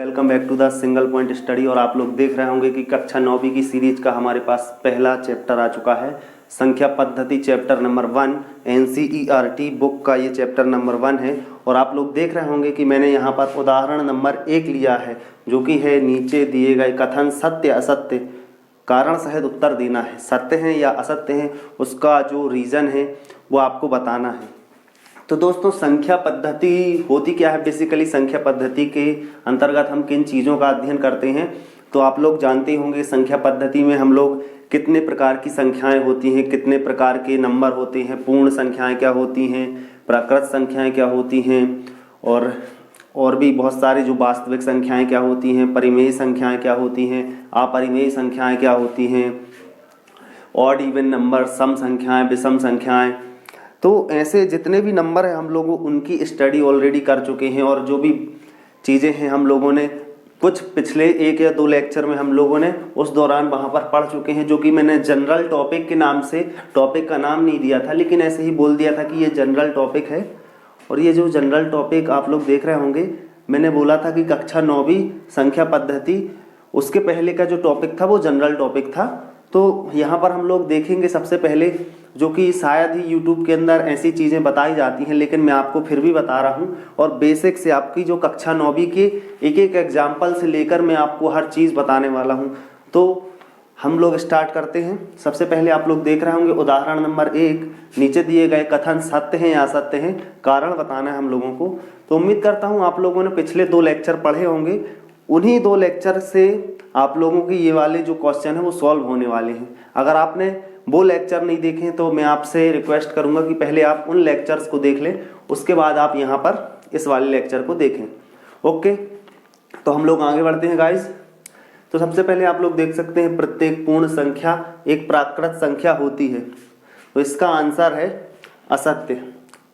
Welcome back to the single point study. और आप लोग देख रहे होंगे कि कक्षा 9वीं की सीरीज का हमारे पास पहला चैप्टर आ चुका है, संख्या पद्धति चैप्टर नंबर 1। NCERT बुक का ये चैप्टर नंबर 1 है। और आप लोग देख रहे होंगे कि मैंने यहाँ पर उदाहरण नंबर 1 लिया है, जो कि है नीचे दिए गए कथन सत्य असत्य कारण सहित उत्तर देना है। सत्य है या असत्य है, उसका जो रीज़न है वो आपको बताना है। तो दोस्तों, संख्या पद्धति होती क्या है? बेसिकली संख्या पद्धति के अंतर्गत हम किन चीज़ों का अध्ययन करते हैं, तो आप लोग जानते होंगे संख्या पद्धति में हम लोग कितने प्रकार की संख्याएं होती हैं, कितने प्रकार के नंबर होते हैं, पूर्ण संख्याएं क्या होती हैं, प्राकृत संख्याएं क्या होती हैं, और भी बहुत सारी जो वास्तविक संख्याएं क्या होती हैं, परिमेय संख्याएं क्या होती हैं, अपरिमेय संख्याएं क्या होती हैं, ऑड इवन नंबर, सम संख्याएं, विषम संख्याएं। तो ऐसे जितने भी नंबर हैं हम लोग उनकी स्टडी ऑलरेडी कर चुके हैं। और जो भी चीज़ें हैं हम लोगों ने कुछ पिछले 1 या 2 लेक्चर में हम लोगों ने उस दौरान वहाँ पर पढ़ चुके हैं, जो कि मैंने जनरल टॉपिक के नाम से, टॉपिक का नाम नहीं दिया था लेकिन ऐसे ही बोल दिया था कि ये जनरल टॉपिक है। और ये जो जनरल टॉपिक आप लोग देख रहे होंगे, मैंने बोला था कि कक्षा 9वीं संख्या पद्धति, उसके पहले का जो टॉपिक था वो जनरल टॉपिक था। तो यहाँ पर हम लोग देखेंगे सबसे पहले, जो कि शायद ही YouTube के अंदर ऐसी चीज़ें बताई जाती हैं, लेकिन मैं आपको फिर भी बता रहा हूँ। और बेसिक से आपकी जो कक्षा 9वीं के एक एक एग्जाम्पल से लेकर मैं आपको हर चीज़ बताने वाला हूँ। तो हम लोग स्टार्ट करते हैं। सबसे पहले आप लोग देख रहे होंगे उदाहरण नंबर 1, नीचे दिए गए कथन सत्य हैं या असत्य हैं, कारण बताना है हम लोगों को। तो उम्मीद करता हूँ आप लोगों ने पिछले 2 लेक्चर पढ़े होंगे, उन्हीं 2 लेक्चर से आप लोगों के ये वाले जो क्वेश्चन है वो सॉल्व होने वाले हैं। अगर आपने वो लेक्चर नहीं देखे तो मैं आपसे रिक्वेस्ट करूंगा कि पहले आप उन लेक्चर्स को देख लें, उसके बाद आप यहाँ पर इस वाले लेक्चर को देखें। ओके, तो हम लोग आगे बढ़ते हैं गाइस। तो सबसे पहले आप लोग देख सकते हैं, प्रत्येक पूर्ण संख्या एक प्राकृत संख्या होती है। तो इसका आंसर है असत्य,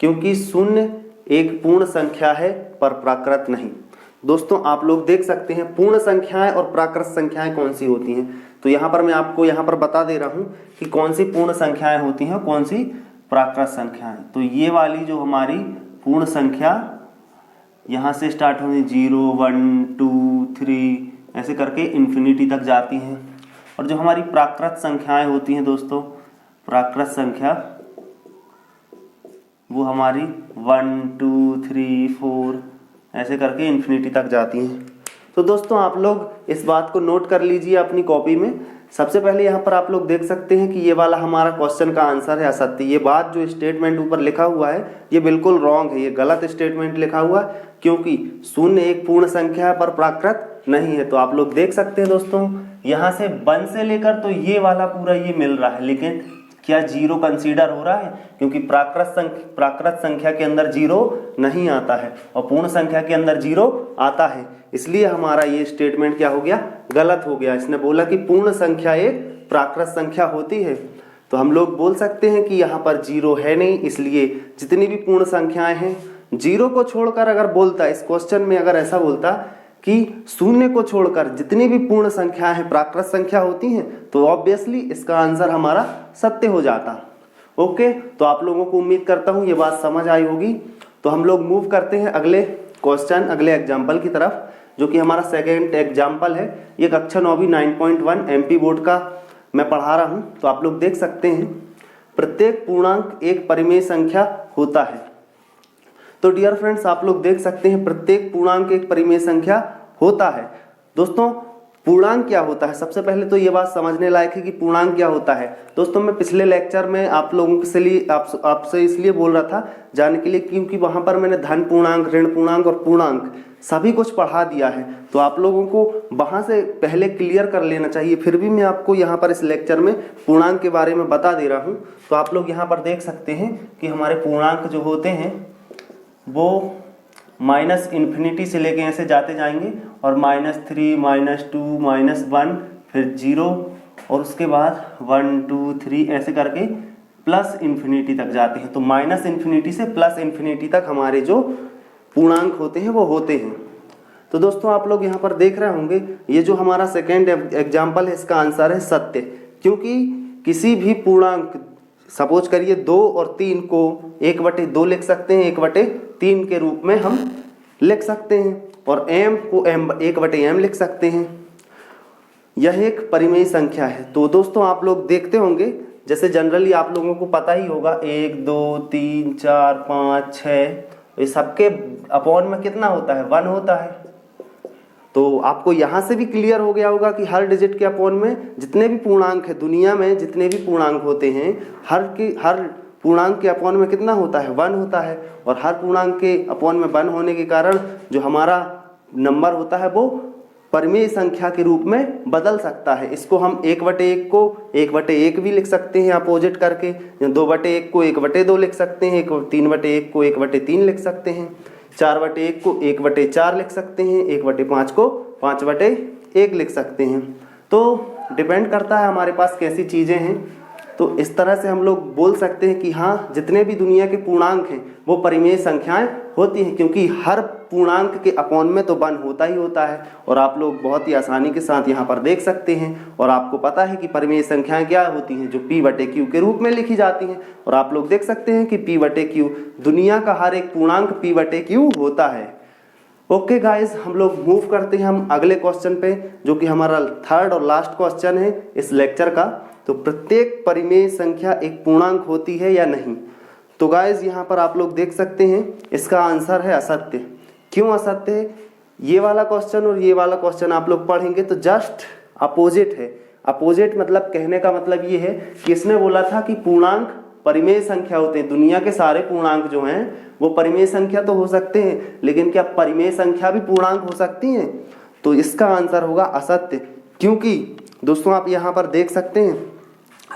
क्योंकि 0 एक पूर्ण संख्या है पर प्राकृत नहीं। दोस्तों, आप लोग देख सकते हैं पूर्ण संख्याएं और प्राकृत संख्याएं कौन सी होती हैं। तो यहाँ पर मैं आपको यहाँ पर बता दे रहा हूँ कि कौन सी पूर्ण संख्याएं होती हैं, कौन सी प्राकृत संख्याएं। तो ये वाली जो हमारी पूर्ण संख्या यहाँ से स्टार्ट होगी 0, 1, 2, 3 ऐसे करके इन्फिनिटी तक जाती हैं। और जो हमारी प्राकृत संख्याएं होती हैं दोस्तों, प्राकृत संख्या वो हमारी 1, 2, 3, 4 ऐसे करके इन्फिनिटी तक जाती हैं। तो दोस्तों, आप लोग इस बात को नोट कर लीजिए अपनी कॉपी में। सबसे पहले यहाँ पर आप लोग देख सकते हैं कि ये वाला हमारा क्वेश्चन का आंसर है असत्य। ये बात जो स्टेटमेंट ऊपर लिखा हुआ है ये बिल्कुल रॉन्ग है, ये गलत स्टेटमेंट लिखा हुआ है, क्योंकि 0 एक पूर्ण संख्या है पर प्राकृत नहीं है। तो आप लोग देख सकते हैं दोस्तों, यहाँ से 1 से लेकर तो ये वाला पूरा ये मिल रहा है, लेकिन क्या 0 कंसीडर हो रहा है? क्योंकि प्राकृत संख्या के अंदर 0 नहीं आता है और पूर्ण संख्या के अंदर 0 आता है, इसलिए हमारा ये स्टेटमेंट क्या हो गया? गलत हो गया। इसने बोला कि पूर्ण संख्या एक प्राकृत संख्या होती है, तो हम लोग बोल सकते हैं कि यहाँ पर 0 है नहीं, इसलिए जितनी भी पूर्ण संख्याएं हैं 0 को छोड़कर अगर बोलता, इस क्वेश्चन में अगर ऐसा बोलता कि 0 को छोड़कर जितनी भी पूर्ण संख्या है प्राकृत संख्या होती हैं, तो ऑब्वियसली इसका आंसर हमारा सत्य हो जाता। ओके, तो आप लोगों को उम्मीद करता हूँ ये बात समझ आई होगी। तो हम लोग मूव करते हैं अगले क्वेश्चन, अगले एग्जाम्पल की तरफ, जो कि हमारा सेकेंड एग्जाम्पल है। ये कक्षा 9वीं 9.1 MP बोर्ड का मैं पढ़ा रहा हूँ। तो आप लोग देख सकते हैं, प्रत्येक पूर्णांक एक परिमेय संख्या होता है। तो डियर फ्रेंड्स, आप लोग देख सकते हैं प्रत्येक पूर्णांक एक परिमेय संख्या होता है। दोस्तों, पूर्णांक क्या होता है? सबसे पहले तो ये बात समझने लायक है कि पूर्णांक क्या होता है। दोस्तों, मैं पिछले लेक्चर में आप लोगों के लिए आपसे इसलिए बोल रहा था जानने के लिए, क्योंकि वहां पर मैंने धन पूर्णांक, ऋण पूर्णांक और पूर्णांक सभी कुछ पढ़ा दिया है। तो आप लोगों को वहां से पहले क्लियर कर लेना चाहिए। फिर भी मैं आपको यहाँ पर इस लेक्चर में पूर्णांक के बारे में बता दे रहा हूँ। तो आप लोग यहाँ पर देख सकते हैं कि हमारे पूर्णांक जो होते हैं वो -इन्फिनिटी से लेके ऐसे जाते जाएंगे, और -3, -2, -1, फिर 0, और उसके बाद 1, 2, 3 ऐसे करके +इन्फिनिटी तक जाते हैं। तो -इन्फिनिटी से +इन्फिनिटी तक हमारे जो पूर्णांक होते हैं वो होते हैं। तो दोस्तों, आप लोग यहाँ पर देख रहे होंगे, ये जो हमारा सेकेंड एग्जाम्पल है इसका आंसर है सत्य, क्योंकि किसी भी पूर्णांक, सपोज करिए 2 और 3 को 1/2 लिख सकते हैं, 1/3 के रूप में हम लिख सकते हैं। और m को m लिख सकते हैं। यह एक परिमेय संख्या है। तो दोस्तों आप लोग देखते होंगे, जैसे जनरली आप लोगों को पता ही होगा 1 2 3 4 5 6 ये सबके अपॉन में कितना होता है, 1 होता है। तो आपको यहाँ से भी क्लियर हो गया होगा कि हर डिजिट के अपॉन में जितने भी पूर्णांक है दुनिया में, जितने भी पूर्णांक होते हैं हर पूर्णांक के अपॉन में कितना होता है, 1 होता है। और हर पूर्णांक के अपॉन में 1 होने के कारण जो हमारा नंबर होता है वो परिमेय संख्या के रूप में बदल सकता है। इसको हम 1/1 को 1/1 भी लिख सकते हैं अपोजिट करके, 2/1 को 1/2 लिख सकते हैं, 3/1 को 1/3 लिख सकते हैं, 4/1 को 1/4 लिख सकते हैं, 1/5 को 5/1 लिख सकते हैं। तो डिपेंड करता है हमारे पास कैसी चीज़ें हैं। तो इस तरह से हम लोग बोल सकते हैं कि हाँ, जितने भी दुनिया के पूर्णांक हैं वो परिमेय संख्याएं होती हैं, क्योंकि हर पूर्णांक के अपॉन में तो 1 होता ही होता है। और आप लोग बहुत ही आसानी के साथ यहाँ पर देख सकते हैं। और आपको पता है कि परिमेय संख्याएं क्या होती हैं, जो p/q के रूप में लिखी जाती हैं। और आप लोग देख सकते हैं कि p/q दुनिया का हर एक पूर्णांक p/q होता है। ओके गाइज, हम लोग मूव करते हैं हम अगले क्वेश्चन पे, जो कि हमारा थर्ड और लास्ट क्वेश्चन है इस लेक्चर का। तो प्रत्येक परिमेय संख्या एक पूर्णांक होती है या नहीं। तो गाइज यहाँ पर आप लोग देख सकते हैं इसका आंसर है असत्य। क्यों असत्य है? ये वाला क्वेश्चन और ये वाला क्वेश्चन आप लोग पढ़ेंगे तो जस्ट अपोजिट है। अपोजिट मतलब कहने का मतलब ये है कि इसने बोला था कि पूर्णांक परिमेय संख्या होते हैं, दुनिया के सारे पूर्णांक जो हैं वो परिमेय संख्या तो हो सकते हैं, लेकिन क्या परिमेय संख्या भी पूर्णांक हो सकती हैं? तो इसका आंसर होगा असत्य। क्योंकि दोस्तों आप यहाँ पर देख सकते हैं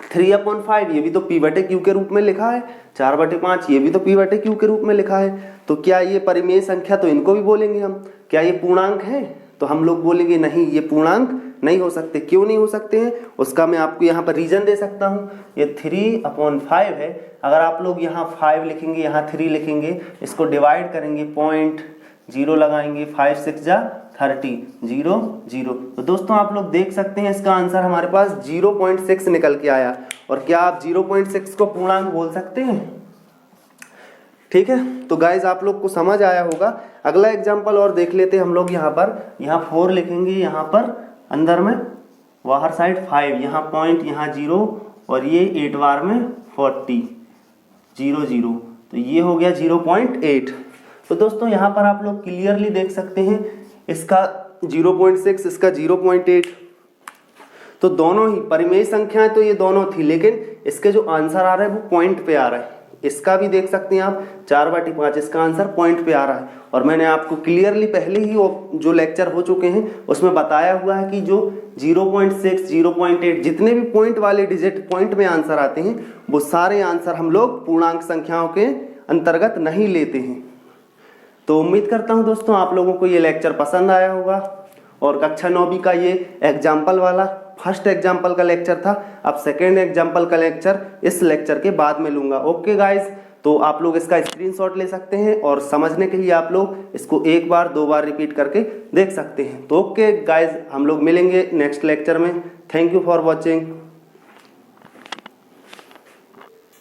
3/5 ये भी तो p/q के रूप में लिखा है, 4/5 ये भी तो p/q के रूप में लिखा है। तो क्या ये परिमेय संख्या, तो इनको भी बोलेंगे हम, क्या ये पूर्णांक है? तो हम लोग बोलेंगे नहीं, ये पूर्णांक नहीं हो सकते। क्यों नहीं हो सकते हैं उसका मैं आपको यहाँ पर रीजन दे सकता हूँ। ये 3/5 है, अगर आप लोग यहाँ 5 लिखेंगे, यहाँ 3 लिखेंगे, इसको डिवाइड करेंगे, 0.0 लगाएंगे, 5 6 जा 30, 0 0। तो दोस्तों आप लोग देख सकते हैं इसका आंसर हमारे पास 0.6 निकल के आया। और क्या आप 0.6 को पूर्णांक बोल सकते हैं? ठीक है, तो गाइज आप लोग को समझ आया होगा। अगला एग्जांपल और देख लेते हैं हम लोग। यहाँ पर 4 लिखेंगे, यहाँ पर अंदर में बाहर साइड 5, यहाँ पॉइंट, यहाँ 0 और ये 8 बार में 40, 0 0। तो ये हो गया 0.8। तो दोस्तों यहाँ पर आप लोग क्लियरली देख सकते हैं इसका 0.6, इसका 0.8। तो दोनों ही परिमेय संख्याएं तो ये दोनों थी, लेकिन इसके जो आंसर आ रहा है वो पॉइंट पे आ रहा है। इसका भी देख सकते हैं आप 4/5, इसका आंसर पॉइंट पे आ रहा है। और मैंने आपको क्लियरली पहले ही जो लेक्चर हो चुके हैं उसमें बताया हुआ है कि जो 0.6, 0.8 जितने भी पॉइंट वाले डिजिट पॉइंट में आंसर आते हैं वो सारे आंसर हम लोग पूर्णांक संख्याओं के अंतर्गत नहीं लेते हैं। तो उम्मीद करता हूं दोस्तों आप लोगों को ये लेक्चर पसंद आया होगा। और कक्षा 9वीं का ये एग्जाम्पल वाला फर्स्ट एग्जाम्पल का लेक्चर था। अब सेकेंड एग्जाम्पल का लेक्चर इस लेक्चर के बाद में लूंगा। ओके गाइज, तो आप लोग इसका स्क्रीनशॉट ले सकते हैं और समझने के लिए आप लोग इसको 1 बार 2 बार रिपीट करके देख सकते हैं। तो ओके गाइज, हम लोग मिलेंगे नेक्स्ट लेक्चर में। Thank you for watching.